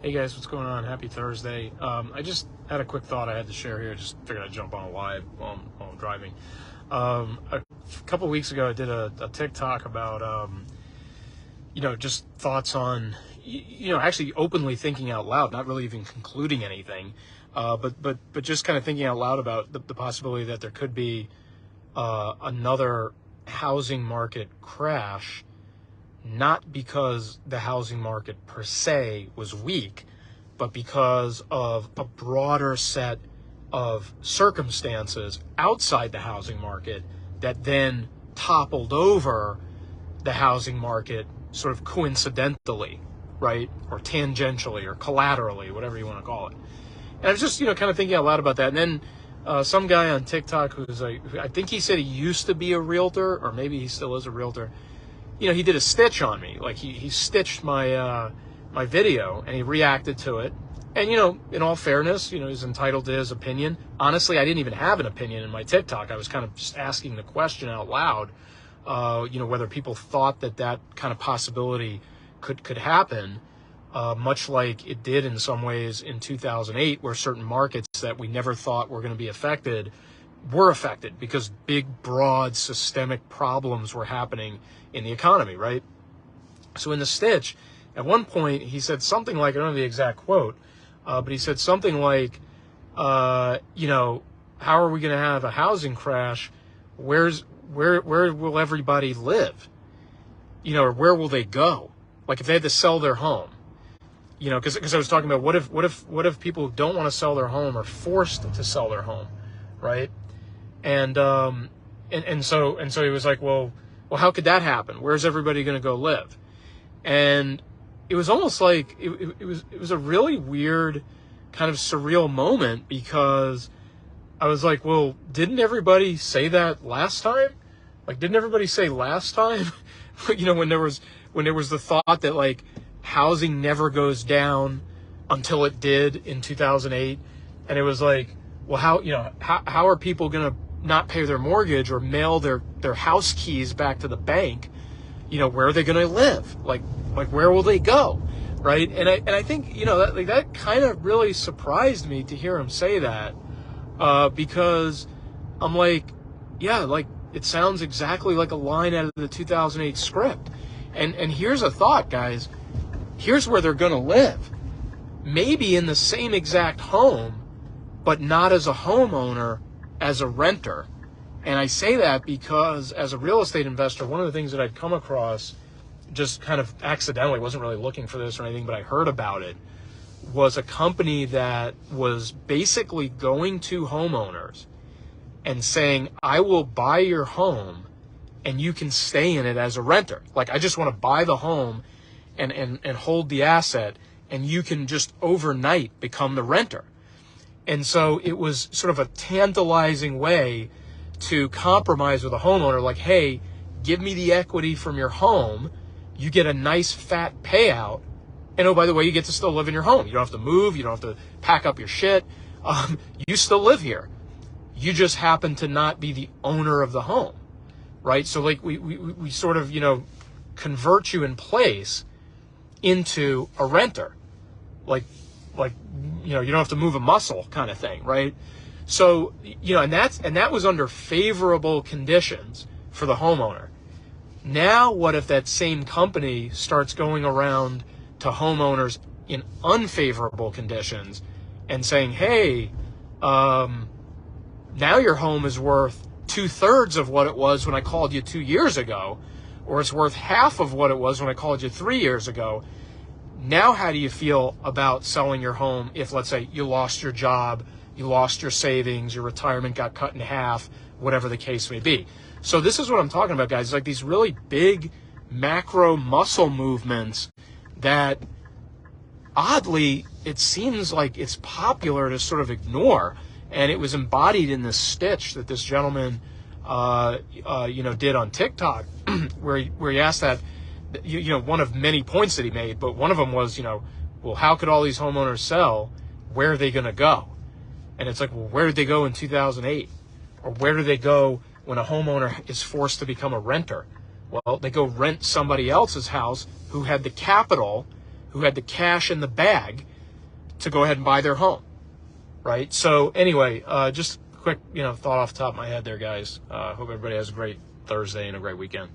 Hey guys, what's going on? Happy Thursday. I just had a quick thought I had to share here. Just figured I'd jump on live while I'm driving. A couple weeks ago, I did a TikTok about, just thoughts on, actually openly thinking out loud, not really even concluding anything, but just kind of thinking out loud about the possibility that there could be another housing market crash, not because the housing market per se was weak, but because of a broader set of circumstances outside the housing market that then toppled over the housing market sort of coincidentally, right? Or tangentially or collaterally, whatever you want to call it. And I was just, kind of thinking out loud about that. And then some guy on TikTok I think he said he used to be a realtor, or maybe he still is a realtor. He did a stitch on me. Like he stitched my my video and he reacted to it. And, in all fairness, he's entitled to his opinion. Honestly, I didn't even have an opinion in my TikTok. I was kind of just asking the question out loud, whether people thought that kind of possibility could happen, much like it did in some ways in 2008, where certain markets that we never thought were going to be affected were affected because big, broad, systemic problems were happening in the economy, right? So in the stitch, at one point, he said something like, I don't know the exact quote, but he said something like, how are we going to have a housing crash? Where will everybody live? Or where will they go? Like if they had to sell their home, because I was talking about what if people who don't want to sell their home are forced to sell their home, right? And so he was like, well, how could that happen? Where's everybody going to go live? And it was almost like it was a really weird kind of surreal moment, because I was like, well, didn't everybody say that last time? Like, didn't everybody say last time, when there was the thought that like housing never goes down until it did in 2008, and it was like, well, how are people going to not pay their mortgage or mail their house keys back to the bank? Where are they going to live? Like where will they go? Right. And I think, that kind of really surprised me to hear him say that, because I'm like, yeah, like it sounds exactly like a line out of the 2008 script. And here's a thought, guys. Here's where they're going to live. Maybe in the same exact home, but not as a homeowner, as a renter. And I say that because as a real estate investor, one of the things that I'd come across just kind of accidentally, wasn't really looking for this or anything, but I heard about it, was a company that was basically going to homeowners and saying, I will buy your home and you can stay in it as a renter. Like, I just want to buy the home and hold the asset, and you can just overnight become the renter. And so it was sort of a tantalizing way to compromise with a homeowner, like, hey, give me the equity from your home, you get a nice fat payout, and oh, by the way, you get to still live in your home. You don't have to move, you don't have to pack up your shit, you still live here. You just happen to not be the owner of the home, right? So like we sort of, convert you in place into a renter, like you don't have to move a muscle kind of thing, right? So, and that was under favorable conditions for the homeowner. Now, what if that same company starts going around to homeowners in unfavorable conditions and saying, hey, now your home is worth 2/3 of what it was when I called you 2 years ago, or it's worth half of what it was when I called you 3 years ago. Now, how do you feel about selling your home if, let's say, you lost your job, you lost your savings, your retirement got cut in half, whatever the case may be? So this is what I'm talking about, guys. It's like these really big macro muscle movements that, oddly, it seems like it's popular to sort of ignore. And it was embodied in this stitch that this gentleman, did on TikTok, where he asked that, one of many points that he made, but one of them was, well, how could all these homeowners sell? Where are they going to go? And it's like, well, where did they go in 2008? Or where do they go when a homeowner is forced to become a renter? Well, they go rent somebody else's house who had the capital, who had the cash in the bag to go ahead and buy their home, right? So anyway, just quick, thought off the top of my head there, guys. Hope everybody has a great Thursday and a great weekend.